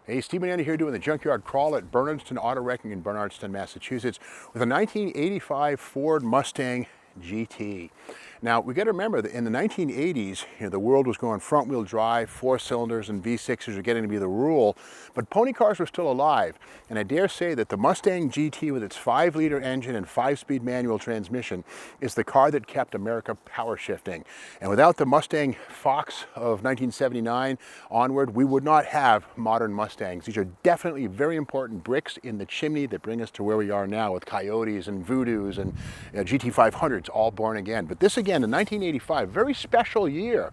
Hey, Steve Mananda here doing the Junkyard Crawl at Bernardston Auto Wrecking in Bernardston, Massachusetts with a 1985 Ford Mustang GT. Now, we got to remember that in the 1980s, the world was going front-wheel drive, 4 cylinders, and V6s were getting to be the rule, but pony cars were still alive. And I dare say that the Mustang GT with its 5-liter engine and 5-speed manual transmission is the car that kept America power shifting. And without the Mustang Fox of 1979 onward, we would not have modern Mustangs. These are definitely very important bricks in the chimney that bring us to where we are now with Coyotes and Voodoos and GT500s all born again. But this again, in 1985, very special year.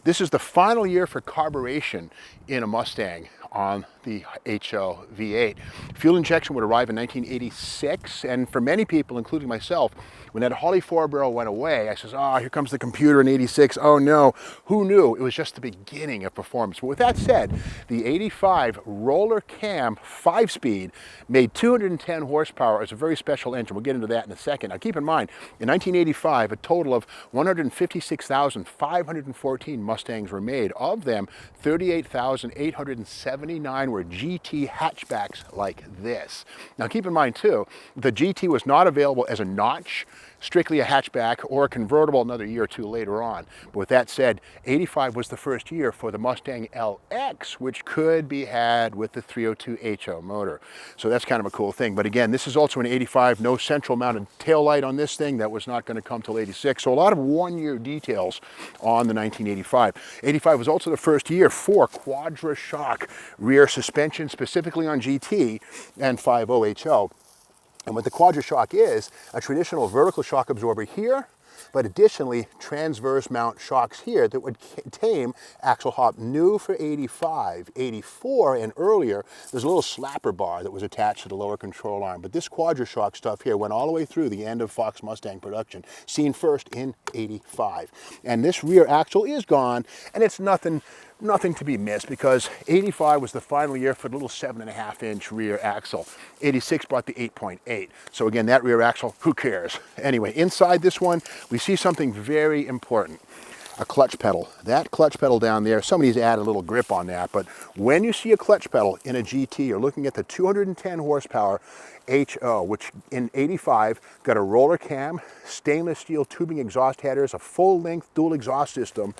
This is the final year for carburation in a Mustang on the HO V8. Fuel injection would arrive in 1986, and for many people, including myself, when that Holley 4-barrel went away, I says, oh, here comes the computer in 86. Oh no, who knew? It was just the beginning of performance. But with that said, the 85 roller cam 5-speed made 210 horsepower as a very special engine. We'll get into that in a second. Now keep in mind, in 1985, a total of 156,514 Mustangs were made. Of them, 38,879 were GT hatchbacks like this. Now keep in mind too, the GT was not available as a notch, strictly a hatchback, or a convertible another year or two later on. But with that said, 85 was the first year for the Mustang LX, which could be had with the 302 HO motor. So that's kind of a cool thing. But again, this is also an 85, no central mounted taillight on this thing. That was not going to come till 86. So a lot of one-year details on the 1985. 85 was also the first year for quadra-shock rear suspension, specifically on GT and 50 HO. And what the quadra-shock is, a traditional vertical shock absorber here, but additionally transverse mount shocks here that would tame axle hop. New for 85, 84 and earlier, there's a little slapper bar that was attached to the lower control arm. But this quadra-shock stuff here went all the way through the end of Fox Mustang production, seen first in 85. And this rear axle is gone, and it's nothing to be missed, because 85 was the final year for the little 7.5-inch rear axle. 86 brought the 8.8. So again, that rear axle, who cares? Anyway, inside this one, we see something very important. A clutch pedal. That clutch pedal down there, somebody's added a little grip on that, but when you see a clutch pedal in a GT, you're looking at the 210 horsepower HO, which in 85 got a roller cam, stainless steel tubing exhaust headers, a full-length dual exhaust system,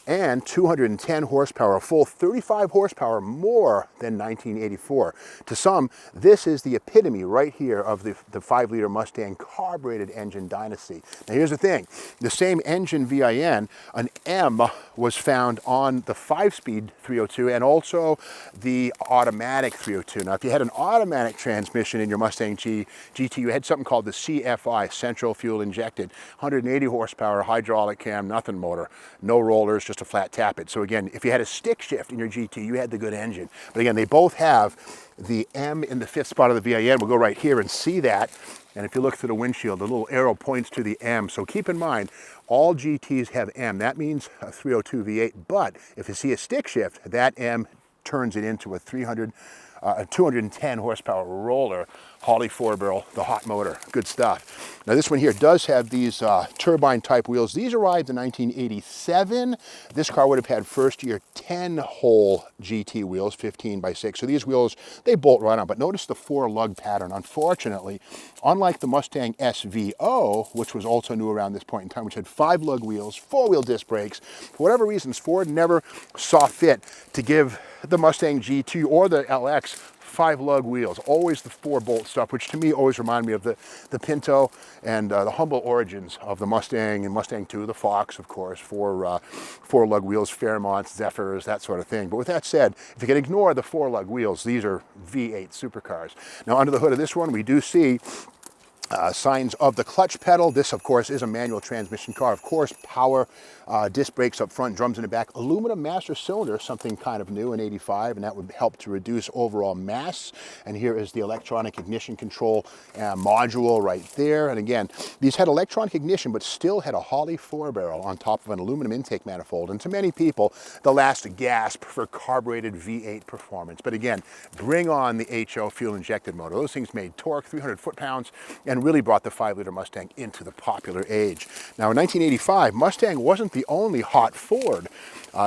and 210 horsepower, a full 35 horsepower more than 1984. To some, this is the epitome right here of the 5-liter Mustang carbureted engine dynasty. Now here's the thing, the same engine VIN, an M was found on the 5-speed 302 and also the automatic 302. Now if you had an automatic transmission in your Mustang GT, you had something called the CFI, central fuel injected, 180 horsepower, hydraulic cam, nothing motor, no rollers, just a flat tappet. So again, if you had a stick shift in your GT, you had the good engine. But again, they both have the M in the 5th spot of the VIN. We'll go right here and see that. And if you look through the windshield, the little arrow points to the M. So keep in mind, all GTs have M. That means a 302 V8. But if you see a stick shift, that M turns it into a 210 horsepower roller Holley 4-barrel, the hot motor. Good stuff. Now this one here does have these turbine type wheels. These arrived in 1987. This car would have had first year 10-hole GT wheels, 15x6. So these wheels, they bolt right on. But notice the 4-lug pattern. Unfortunately, unlike the Mustang SVO, which was also new around this point in time, which had 5-lug wheels, 4-wheel disc brakes, for whatever reasons, Ford never saw fit to give the Mustang GT or the LX 5-lug wheels, always the 4-bolt stuff, which to me always remind me of the Pinto and the humble origins of the Mustang and Mustang 2, the Fox, of course, 4-lug wheels, Fairmonts, Zephyrs, that sort of thing. But with that said, if you can ignore the 4-lug wheels, these are V8 supercars. Now under the hood of this one, we do see signs of the clutch pedal. This, of course, is a manual transmission car. Of course, power, disc brakes up front, drums in the back. Aluminum master cylinder, something kind of new in 85, and that would help to reduce overall mass. And here is the electronic ignition control module right there. And again, these had electronic ignition, but still had a Holley 4-barrel on top of an aluminum intake manifold. And to many people, the last gasp for carbureted V8 performance. But again, bring on the HO fuel-injected motor. Those things made torque, 300 foot-pounds, and really brought the 5-liter Mustang into the popular age. Now in 1985, Mustang wasn't the only hot Ford.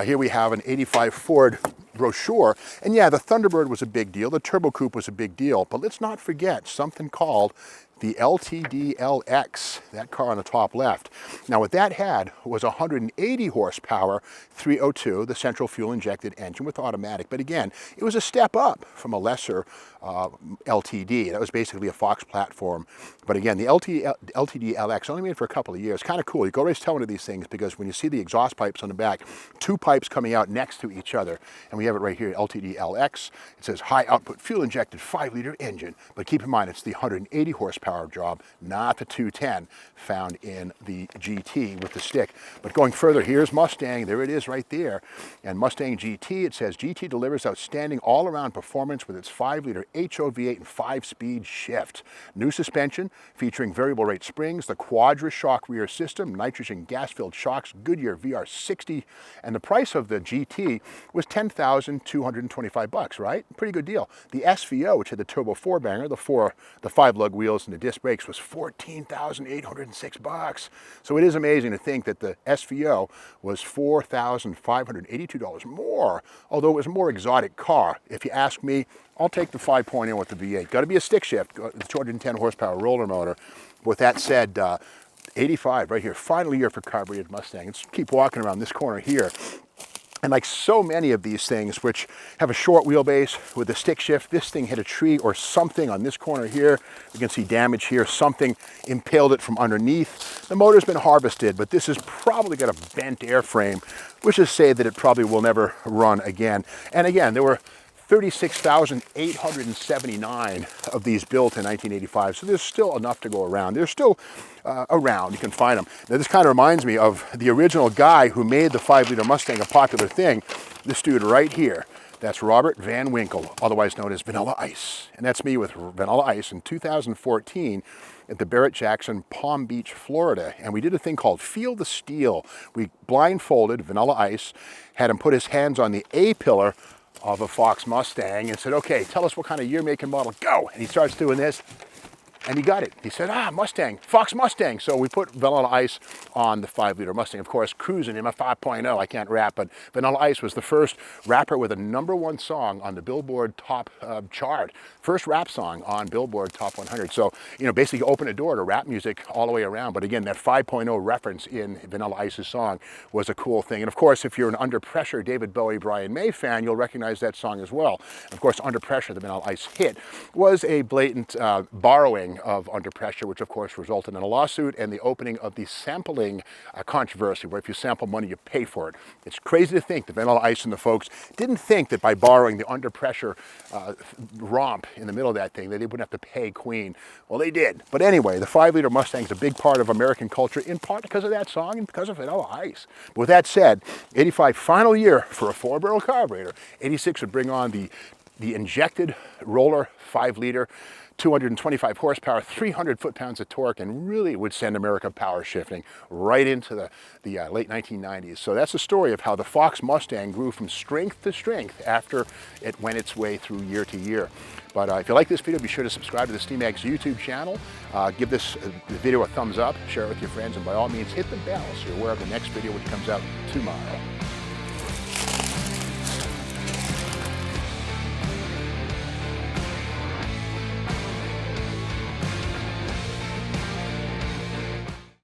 Here we have an 85 Ford brochure. And yeah, the Thunderbird was a big deal, the Turbo Coupe was a big deal, but let's not forget something called the LTD-LX, that car on the top left. Now what that had was 180 horsepower 302, the central fuel injected engine with automatic. But again, it was a step up from a lesser LTD. That was basically a Fox platform. But again, the LTD-LX only made for a couple of years. Kind of cool. You go always tell one of these things because when you see the exhaust pipes on the back, two pipes coming out next to each other. And we have it right here, LTD-LX. It says high output fuel injected 5-liter engine. But keep in mind, it's the 180 horsepower job, not the 210 found in the GT with the stick. But going further, here's Mustang. There it is right there. And Mustang GT, it says GT delivers outstanding all-around performance with its 5-liter HO-V8 and 5-speed shift. New suspension featuring variable rate springs, the Quadra-Shock rear system, nitrogen gas-filled shocks, Goodyear VR60, and the price of the GT was $10,225, right? Pretty good deal. The SVO, which had the turbo 4-banger, the 5-lug wheels and the disc brakes, was $14,806. So it is amazing to think that the SVO was $4,582 more, although it was a more exotic car. If you ask me, I'll take the 5.0 with the V8. Got to be a stick shift, the 210 horsepower roller motor. With that said, 85 right here, final year for carbureted Mustang. Let's keep walking around this corner here. And like so many of these things, which have a short wheelbase with a stick shift, this thing hit a tree or something on this corner here. You can see damage here. Something impaled it from underneath. The motor's been harvested, but this has probably got a bent airframe, which is to say that it probably will never run again. And again, there were 36,879 of these built in 1985, so there's still enough to go around. They're still around, you can find them. Now this kind of reminds me of the original guy who made the 5-liter Mustang a popular thing, this dude right here. That's Robert Van Winkle, otherwise known as Vanilla Ice. And that's me with Vanilla Ice in 2014 at the Barrett-Jackson, Palm Beach, Florida. And we did a thing called Feel the Steel. We blindfolded Vanilla Ice, had him put his hands on the A-pillar of a Fox Mustang and said, okay, tell us what kind of year, make, and model, go. And he starts doing this, and he got it. He said, Mustang, Fox Mustang. So we put Vanilla Ice on the 5-liter Mustang, of course, cruising in my 5.0. I can't rap, but Vanilla Ice was the first rapper with a #1 song on the Billboard Top chart. First rap song on Billboard Top 100. So, you know, basically opened a door to rap music all the way around. But again, that 5.0 reference in Vanilla Ice's song was a cool thing. And of course, if you're an Under Pressure David Bowie, Brian May fan, you'll recognize that song as well. And of course, Under Pressure, the Vanilla Ice hit, was a blatant borrowing of Under Pressure, which of course resulted in a lawsuit and the opening of the sampling controversy, where if you sample money, you pay for it. It's crazy to think that Vanilla Ice and the folks didn't think that by borrowing the Under Pressure romp in the middle of that thing, that they wouldn't have to pay Queen. Well, they did. But anyway, the 5-liter Mustang is a big part of American culture, in part because of that song and because of Vanilla Ice. But with that said, 85 final year for a 4-barrel carburetor. 86 would bring on the injected roller 5-liter, 225 horsepower, 300 foot-pounds of torque, and really would send America power shifting right into the late 1990s. So that's the story of how the Fox Mustang grew from strength to strength after it went its way through year to year. But if you like this video, be sure to subscribe to the SteamX YouTube channel. Give this video a thumbs up, share it with your friends, and by all means, hit the bell so you're aware of the next video which comes out tomorrow.